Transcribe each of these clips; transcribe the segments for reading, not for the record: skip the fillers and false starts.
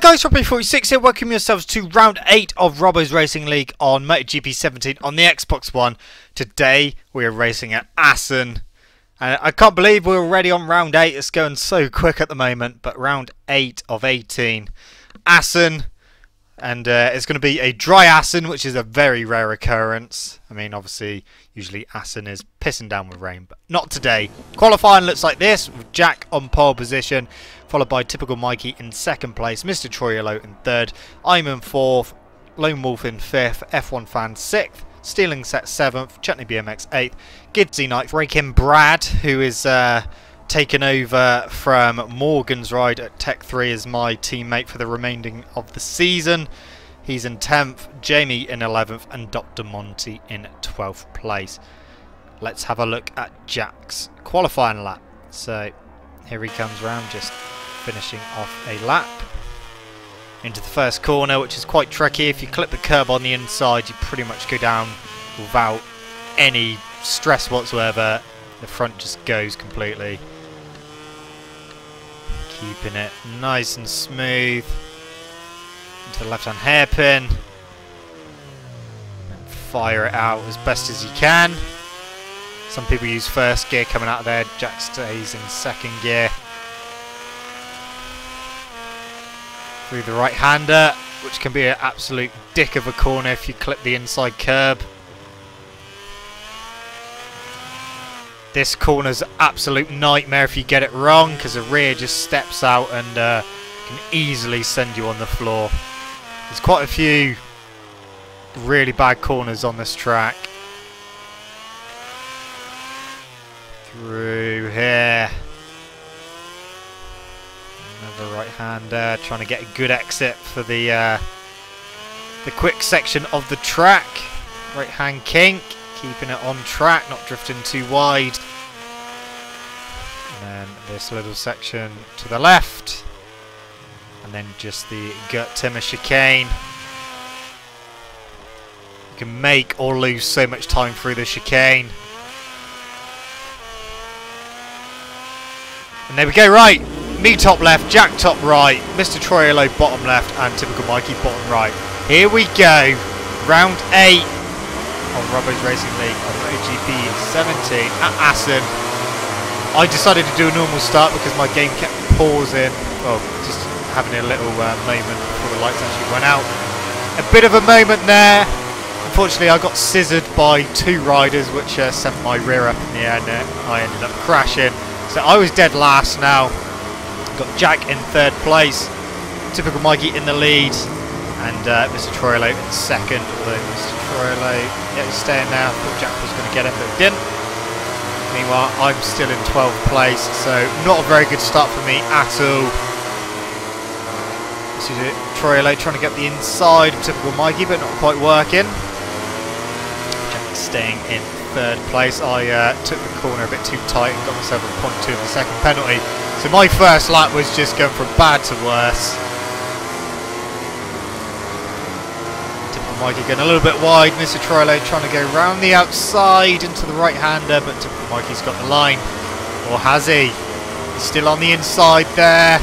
guys, Robo46 here, welcome yourselves to round 8 of Robo's Racing League on MotoGP 17 on the Xbox One. Today we are racing at Assen, and I can't believe we're already on round 8, it's going so quick at the moment, but round 8 of 18. Assen, and it's going to be a dry Assen, which is a very rare occurrence. I mean, obviously, usually Assen is pissing down with rain, but not today. Qualifying looks like this, with Jack on pole position, followed by typical Mikeyy in second place, Mr. Troyolo in third, I'm in fourth, Lone Wolf in fifth, F1 Fan sixth, Stealing Set seventh, Chutney Bmx eighth, Gidsy ninth, Rakin Brad, who is taken over from Morgan's ride at Tech 3 as my teammate for the remaining of the season. He's in 10th, Jamie in 11th, and Dr. Monty in 12th place. Let's have a look at Jack's qualifying lap. So here he comes round, just finishing off a lap into the first corner, which is quite tricky. If you clip the curb on the inside, you pretty much go down without any stress whatsoever. The front just goes completely. Keeping it nice and smooth into the left hand hairpin and fire it out as best as you can. Some people use first gear coming out of there. Jack stays in second gear. Through the right hander, which can be an absolute dick of a corner if you clip the inside curb. This corner's an absolute nightmare if you get it wrong, because the rear just steps out and can easily send you on the floor. There's quite a few really bad corners on this track. Through here. Another right hander, trying to get a good exit for the quick section of the track. Right hand kink, keeping it on track, not drifting too wide. And then this little section to the left. And then just the gut timber chicane. You can make or lose so much time through the chicane. And there we go, right. Me top left, Jack top right, Mr. Troyolo bottom left, and typical Mikeyy bottom right. Here we go, round 8 on Robo's Racing League on MotoGP 17 at Assen. I decided to do a normal start because my game kept pausing, well, just having a little moment before the lights actually went out. A bit of a moment there. Unfortunately, I got scissored by two riders, which sent my rear up in the air, and I ended up crashing. So I was dead last now. Got Jack in third place, typical Mikeyy in the lead, and Mr. Troyolo in second. Although Mr. Troyolo, yeah, he's staying now. I thought Jack was going to get him, but he didn't. Meanwhile, I'm still in 12th place, so not a very good start for me at all. Mr. Troyolo trying to get the inside of typical Mikeyy, but not quite working. Jack is staying in third place. I took the corner a bit too tight and got myself a 0.2 of a second penalty. So my first lap was just going from bad to worse. Typical Mikeyy going a little bit wide. Mr. Troyolo trying to go round the outside into the right hander, but typical Mikey's got the line. Or has he? He's still on the inside there.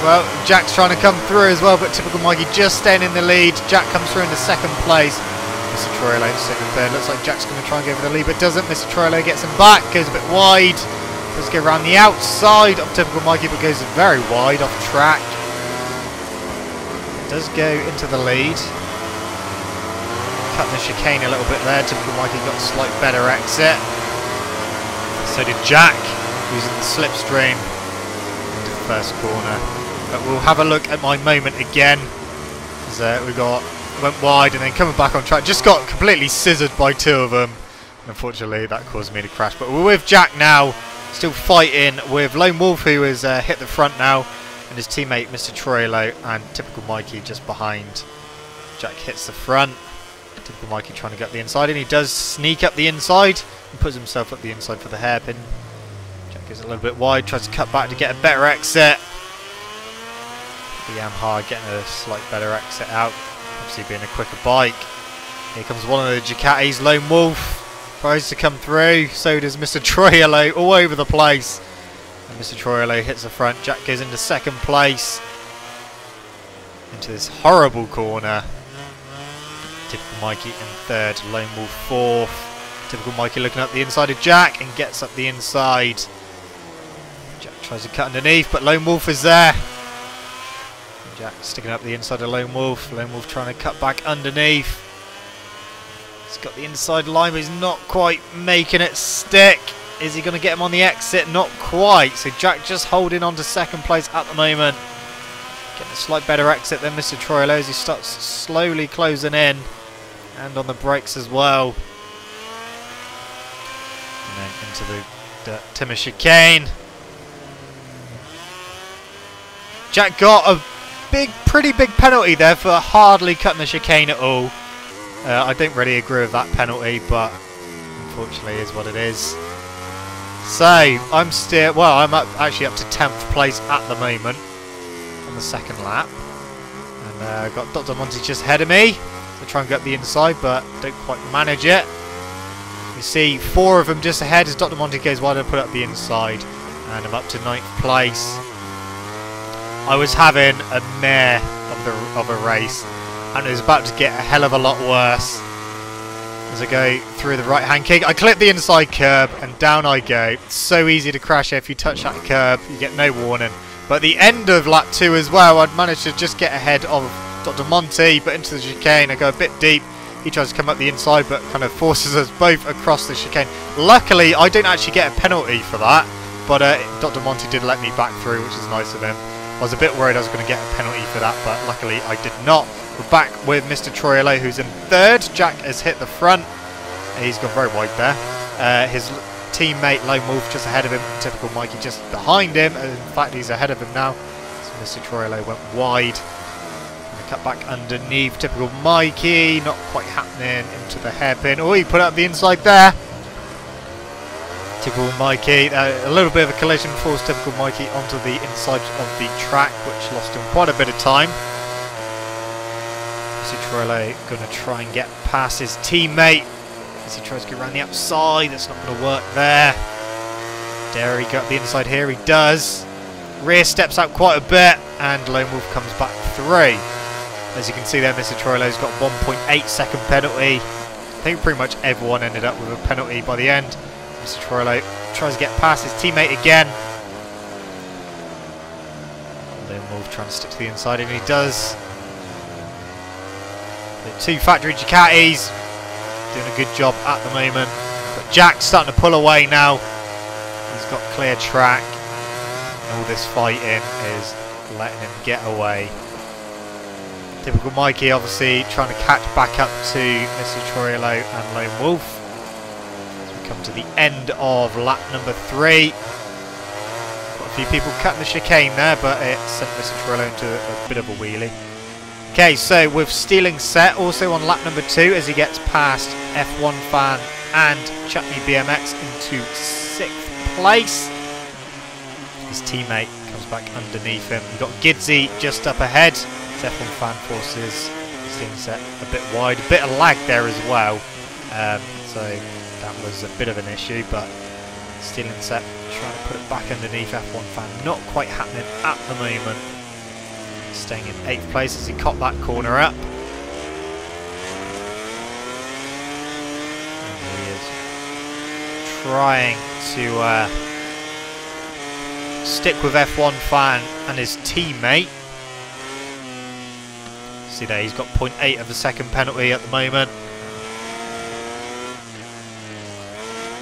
Well, Jack's trying to come through as well, but typical Mikeyy just staying in the lead. Jack comes through into second place. Mr. Troyolo second third. Looks like Jack's going to try and go for the lead, but doesn't. Mr. Troyolo gets him back, goes a bit wide. Let's go around the outside of typical Mikeyy, but goes very wide off track. Does go into the lead. Cutting the chicane a little bit there. Typical Mikeyy got a slight better exit. So did Jack, using the slipstream into the first corner. But we'll have a look at my moment again. As went wide and then coming back on track. Just got completely scissored by two of them. Unfortunately, that caused me to crash. But we're with Jack now. Still fighting with Lone Wolf, who has hit the front now, and his teammate Mr. Troyolo, and typical Mikeyy just behind. Jack hits the front. Typical Mikeyy trying to get the inside, and he does sneak up the inside and puts himself up the inside for the hairpin. Jack is a little bit wide, tries to cut back to get a better exit. The Yamaha getting a slight better exit out, obviously being a quicker bike. Here comes one of the Ducatis, Lone Wolf. Tries to come through, so does Mr. Troyolo, all over the place. And Mr. Troilo hits the front. Jack goes into second place. Into this horrible corner. Typical Mikeyy in third. Lone Wolf fourth. Typical Mikeyy looking up the inside of Jack and gets up the inside. Jack tries to cut underneath, but Lone Wolf is there. Jack sticking up the inside of Lone Wolf. Lone Wolf trying to cut back underneath. He's got the inside line, but he's not quite making it stick. Is he going to get him on the exit? Not quite. So Jack just holding on to second place at the moment. Getting a slight better exit than Mr. Troilo as he starts slowly closing in. And on the brakes as well. And then into the Timmer chicane. Jack got a pretty big penalty there for hardly cutting the chicane at all. I don't really agree with that penalty, but unfortunately is what it is. So I'm actually up to 10th place at the moment on the second lap, and I've got Dr. Monty just ahead of me. So try and get the inside, but don't quite manage it. You see 4 of them just ahead as Dr. Monty goes wide and put up the inside, and I'm up to 9th place. I was having a mare of a race, and it was about to get a hell of a lot worse. As I go through the right hand kick, I clip the inside curb and down I go. It's so easy to crash if you touch that curb, you get no warning. But at the end of lap 2 as well, I'd managed to just get ahead of Dr. Monty, but into the chicane I go a bit deep. He tries to come up the inside, but kind of forces us both across the chicane. Luckily I don't actually get a penalty for that, but Dr. Monty did let me back through, which is nice of him. I was a bit worried I was going to get a penalty for that, but luckily I did not. We're back with Mr. Troilo, who's in third. Jack has hit the front. He's gone very wide there. His teammate Lone Wolf just ahead of him. Typical Mikeyy just behind him. In fact, he's ahead of him now. So Mr. Troilo went wide. And cut back underneath. Typical Mikeyy. Not quite happening into the hairpin. Oh, he put up the inside there. Typical Mikeyy. A little bit of a collision forced typical Mikeyy onto the inside of the track, which lost him quite a bit of time. Troilo going to try and get past his teammate as he tries to get around the outside. That's not going to work there. Dare he got the inside here? He does. Rear steps out quite a bit, and Lone Wolf comes back through. As you can see there, Mr. Troilo's got 1.8 second penalty. I think pretty much everyone ended up with a penalty by the end. Mr. Troilo tries to get past his teammate again. Lone Wolf trying to stick to the inside, and he does. The 2 factory Ducatis doing a good job at the moment, but Jack's starting to pull away now. He's got clear track, and all this fighting is letting him get away. Typical Mikeyy obviously trying to catch back up to Mr. Troilo and Lone Wolf. As we come to the end of lap number 3. Got a few people cutting the chicane there, but it sent Mr. Troilo into a bit of a wheelie. Okay, so with stealing set also on lap number 2 as he gets past F1 Fan and Chutney Bmx into 6th place. His teammate comes back underneath him. We've got Gidzy just up ahead. His F1 Fan forces stealing set a bit wide. A bit of lag there as well. So that was a bit of an issue, but stealing set trying to put it back underneath F1 Fan. Not quite happening at the moment. Staying in 8th place as he copped that corner up. And he is trying to stick with F1 Fan and his teammate. See there, he's got 0.8 of a second penalty at the moment.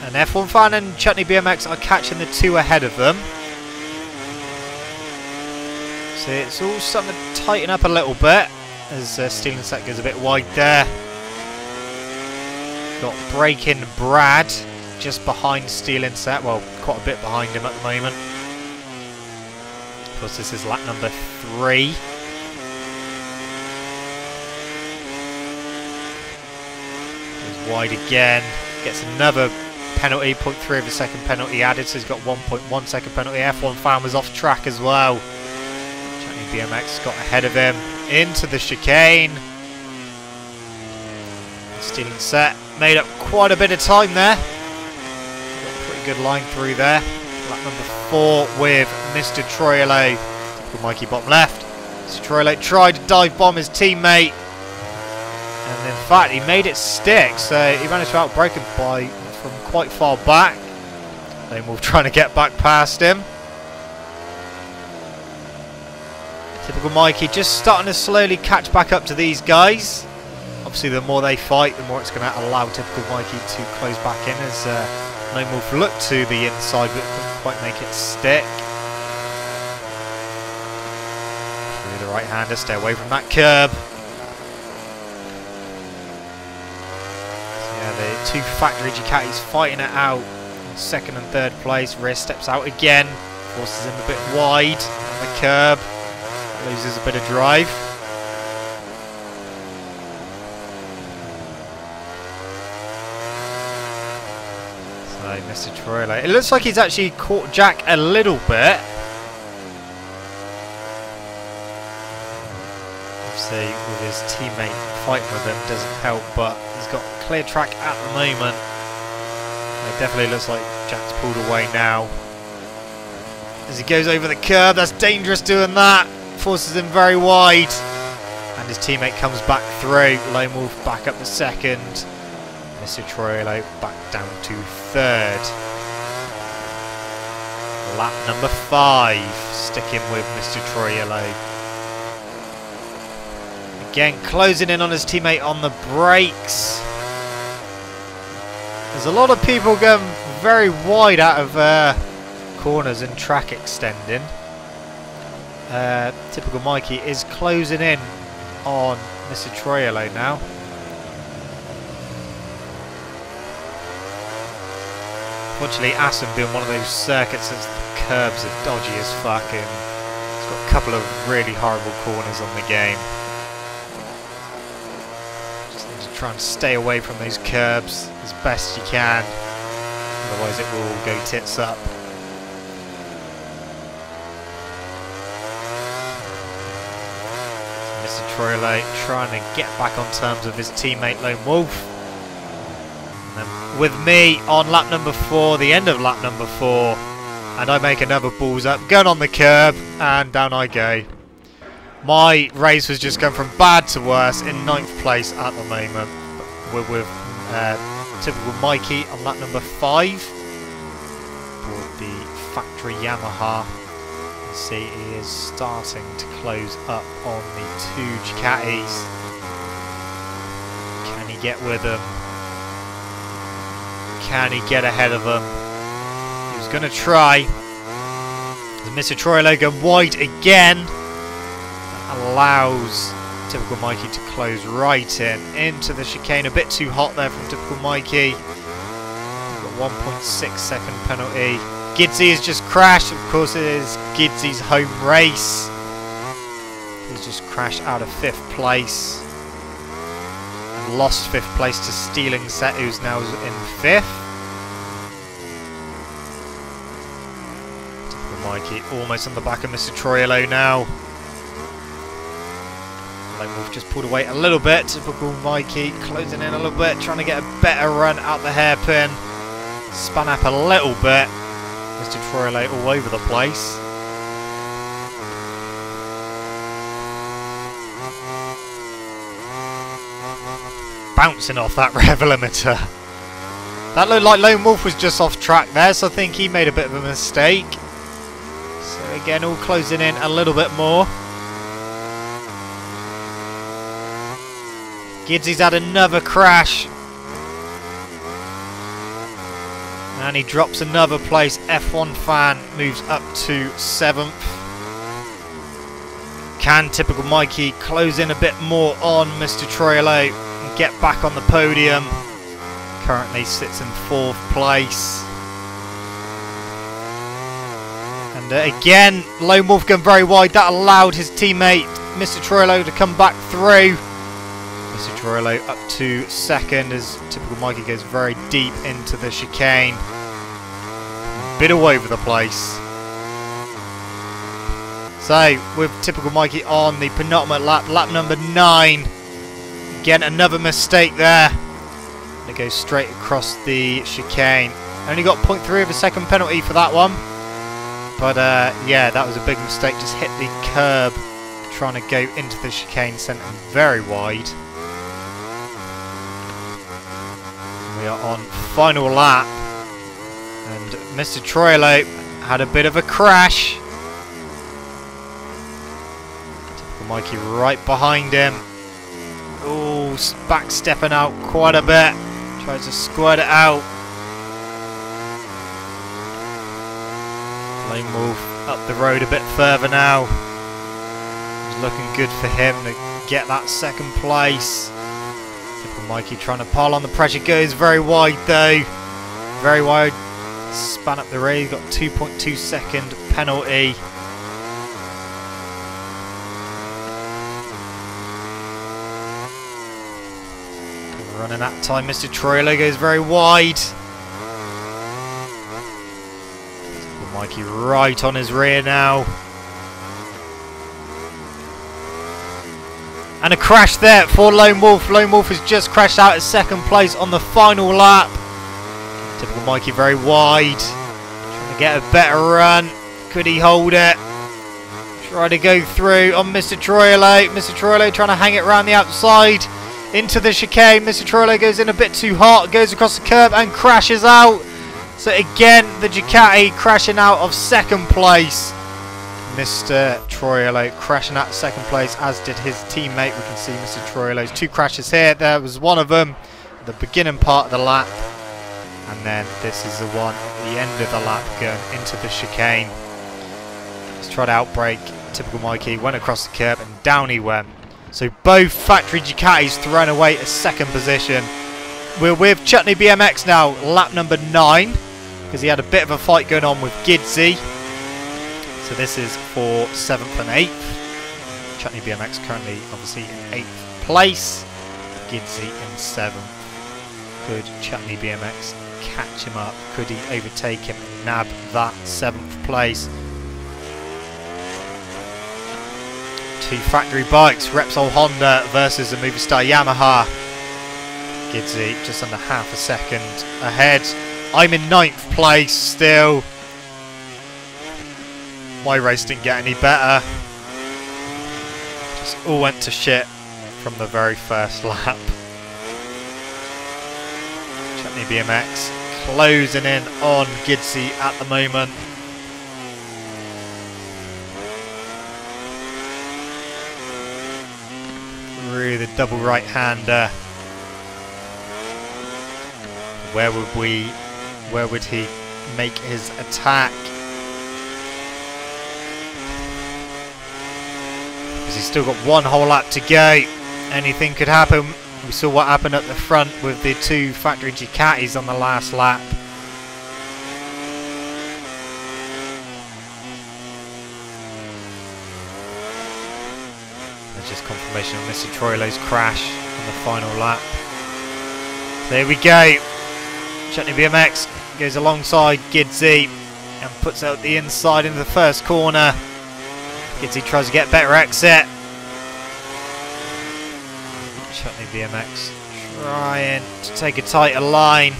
And F1 Fan and Chutney Bmx are catching the 2 ahead of them. So it's all starting to tighten up a little bit as stealing set goes a bit wide there. Got Breaking Brad just behind stealing set, well, quite a bit behind him at the moment. Of course, this is lap number 3. Goes wide again, gets another penalty, 0.3 of a second penalty added, so he's got 1.1 second penalty. F1 Fan was off track as well. Bmx got ahead of him into the chicane. Stealing set made up quite a bit of time there. Got a pretty good line through there. Lap number 4 with Mr. Troyolo. Typical Mikeyy bottom left. Mr. Troyolo tried to dive bomb his teammate. And in fact, he made it stick. So he managed to outbrake him from quite far back. Lone Wolf trying to get back past him. Typical Mikeyy just starting to slowly catch back up to these guys. Obviously, the more they fight, the more it's going to allow Typical Mikeyy to close back in as Lone Wolf looked to the inside but couldn't quite make it stick. Through the right-hander, stay away from that curb. So yeah, the two factory Ducatis fighting it out in second and third place. Rear steps out again, forces him a bit wide on the curb. Loses a bit of drive. So Mr. Troyolo, it looks like he's actually caught Jack a little bit. Obviously with his teammate fighting with him doesn't help, but he's got a clear track at the moment. It definitely looks like Jack's pulled away now. As he goes over the curb, that's dangerous doing that. Forces him very wide, and his teammate comes back through. Lone Wolf back up to second. Mr. Troyolo back down to third. Lap number 5, sticking with Mr. Troyolo. Again, closing in on his teammate on the brakes. There's a lot of people going very wide out of corners and track extending. Typical Mikeyy is closing in on Mr. Troyolo now. Fortunately, Assen being one of those circuits that the curbs are dodgy as fuck, and it's got a couple of really horrible corners on the game. Just need to try and stay away from those curbs as best you can, otherwise it will go tits up. Mr. Troyolo trying to get back on terms with his teammate Lone Wolf. And then with me on lap number 4, the end of lap number 4, and I make another balls up, going on the curb, and down I go. My race was just going from bad to worse, in 9th place at the moment. We're with typical Mikeyy on lap number 5 for the factory Yamaha. See, he is starting to close up on the two Ducatis. Can he get with them? Can he get ahead of them? He was going to try. Mr. Troyolo going wide again. That allows typical Mikeyy to close right into the chicane. A bit too hot there from typical Mikeyy. Got 1.6 second penalty. Gidzy has just crashed. Of course, it is Gidzy's home race. He's just crashed out of 5th place. And lost 5th place to Stealing Set, who's now in 5th. Typical Mikeyy almost on the back of Mr. Troyolo now. Lone Wolf just pulled away a little bit. Typical Mikeyy closing in a little bit, trying to get a better run out the hairpin. Spun up a little bit. Mr. Troyolo all over the place. Bouncing off that rev limiter. That looked like Lone Wolf was just off track there, so I think he made a bit of a mistake. So again, all closing in a little bit more. Gidzy's had another crash. And he drops another place. F1 fan moves up to 7th. Can typical Mikeyy close in a bit more on Mr. Troyolo and get back on the podium? Currently sits in 4th place. And again, Lone Wolf going very wide. That allowed his teammate Mr. Troyolo to come back through. Mr. Troyolo up to 2nd as typical Mikeyy goes very deep into the chicane. Bit all over the place. So, with typical Mikeyy on the penultimate lap, lap number 9. Again, another mistake there. And it goes straight across the chicane. Only got 0.3 of a second penalty for that one. But yeah, that was a big mistake. Just hit the curb trying to go into the chicane, sent him very wide. We are on final lap, and Mr. Troilo had a bit of a crash. Typical Mikeyy right behind him. Oh, back stepping out quite a bit. Tries to squirt it out. Lone Wolf up the road a bit further now. It's looking good for him to get that second place. Typical Mikeyy trying to pile on the pressure. Goes very wide though. Very wide. Span up the rear. Got 2.2 second penalty. Running that time. Mr. Troilo goes very wide. Mikeyy right on his rear now. And a crash there for Lone Wolf. Lone Wolf has just crashed out at second place on the final lap. Typical Mikeyy very wide. Trying to get a better run. Could he hold it? Try to go through on Mr. Troilo. Mr. Troilo trying to hang it around the outside. Into the chicane. Mr. Troilo goes in a bit too hot. Goes across the curb and crashes out. So again, the Ducati crashing out of second place. Mr. Troilo crashing out of second place, as did his teammate. We can see Mr. Troilo's two crashes here. There was one of them at the beginning part of the lap. And then this is the one at the end of the lap going into the chicane. He's tried to outbrake. Typical Mikeyy went across the curb and down he went. So both factory Ducatis thrown away a second position. We're with Chutney Bmx now, lap number 9. Because he had a bit of a fight going on with Gidzy. So this is for 7th and 8th. Chutney Bmx currently obviously in 8th place. Gidzy in 7th. Could Chutney Bmx catch him up? Could he overtake him and nab that 7th place? Two factory bikes, Repsol Honda versus the Movistar Yamaha. Gidzy just under half a second ahead. I'm in 9th place still. My race didn't get any better. Just all went to shit from the very first lap. Chutney Bmx closing in on Gidzy at the moment. Really the double right-hander. Where would he make his attack? Because he's still got one whole lap to go. Anything could happen. We saw what happened at the front with the two factory Ducatis on the last lap. There's just confirmation of Mr. Troilo's crash on the final lap. There we go. Chutney Bmx goes alongside Gidzy and puts out the inside into the first corner. Gidzy tries to get a better exit. Chutney Bmx trying to take a tighter line.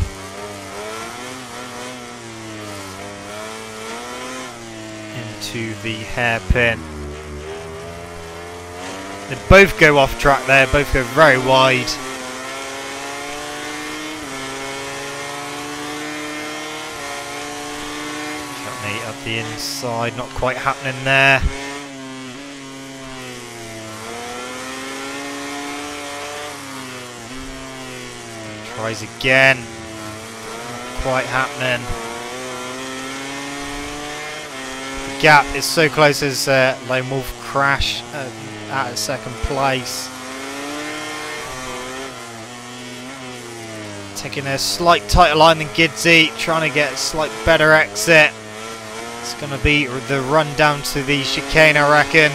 Into the hairpin. They both go off track there, both go very wide. Up the inside, not quite happening there. Tries again, not quite happening. The gap is so close as Lone Wolf crash out of second place. Taking a slight tighter line than Gidzy, trying to get a slight better exit. It's going to be the run down to the chicane, I reckon.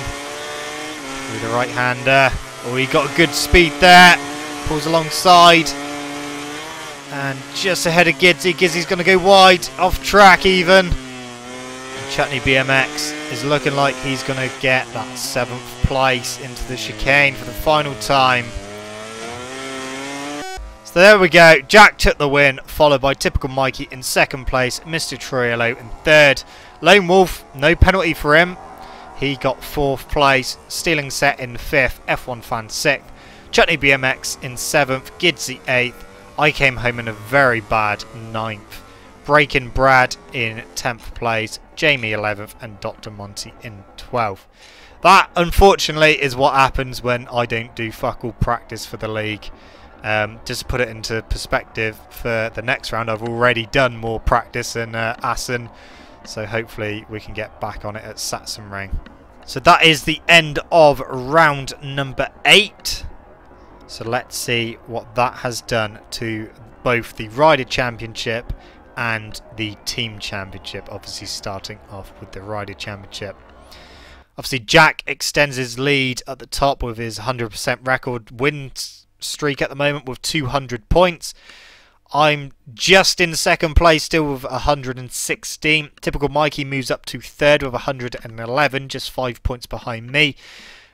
Through the right-hander. Oh, he got a good speed there. Pulls alongside. And just ahead of Gidzy. Gidzy's going to go wide. Off track even. And Chutney Bmx is looking like he's going to get that 7th place into the chicane for the final time. So there we go. Jack took the win, followed by Typical Mikeyy in second place, Mr. Troilo in third, Lone Wolf, no penalty for him. He got 4th place. Stealing Set in 5th. F1 Fan 6th. Chutney Bmx in 7th. Gidsy 8th. I came home in a very bad 9th. Breaking Brad in 10th place. Jamie 11th. And Dr. Monty in 12th. That, unfortunately, is what happens when I don't do fuck all practice for the league. Just to put it into perspective for the next round, I've already done more practice in Assen. So hopefully we can get back on it at Sachsenring. So that is the end of round number 8. So let's see what that has done to both the Rider Championship and the Team Championship. Obviously starting off with the Rider Championship. Obviously Jack extends his lead at the top with his 100% record win streak at the moment with 200 points. I'm just in 2nd place still with 116. Typical Mikeyy moves up to 3rd with 111, just 5 points behind me.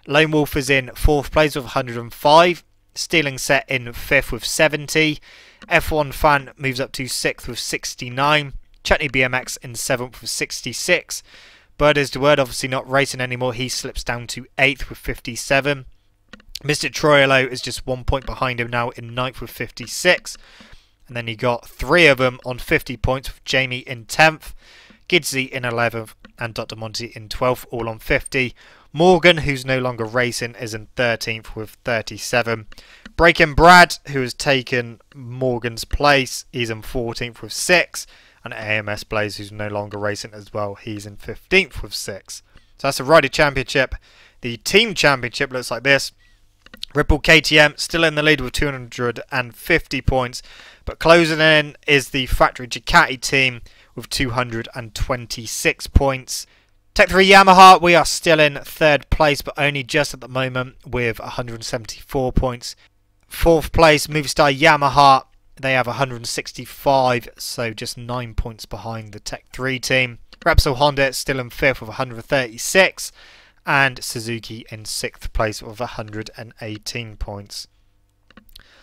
Lone Wolf is in 4th place with 105. Stealing Set in 5th with 70. F1 Fan moves up to 6th with 69. Chutney Bmx in 7th with 66. Bird is the word, obviously not racing anymore. He slips down to 8th with 57. Mr. Troyolo is just 1 point behind him now in 9th with 56. And then you got 3 of them on 50 points with Jamie in 10th, Gidsy in 11th, and Dr. Monty in 12th, all on 50. Morgan, who's no longer racing, is in 13th with 37. Breaking Brad, who has taken Morgan's place, he's in 14th with 6. And AMS Blaze, who's no longer racing as well, he's in 15th with 6. So that's the Rider Championship. The Team Championship looks like this. Ripple KTM still in the lead with 250 points, but closing in is the Factory Ducati team with 226 points. Tech 3 Yamaha, we are still in 3rd place, but only just at the moment with 174 points. 4th place Movistar Yamaha, they have 165, so just 9 points behind the Tech 3 team. Repsol Honda still in 5th with 136. And Suzuki in 6th place with 118 points.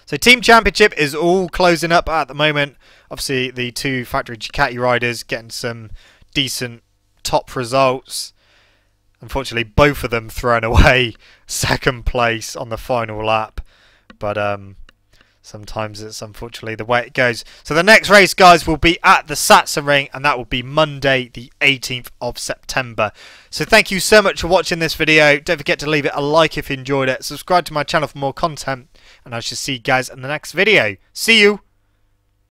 So Team Championship is all closing up at the moment. Obviously the 2 Factory Ducati riders getting some decent top results. Unfortunately both of them throwing away 2nd place on the final lap. But sometimes it's unfortunately the way it goes. So the next race, guys, will be at the Sachsenring, and that will be Monday the 18th of September. So thank you so much for watching this video. Don't forget to leave it a like if you enjoyed it. Subscribe to my channel for more content, and I shall see you guys in the next video. See you!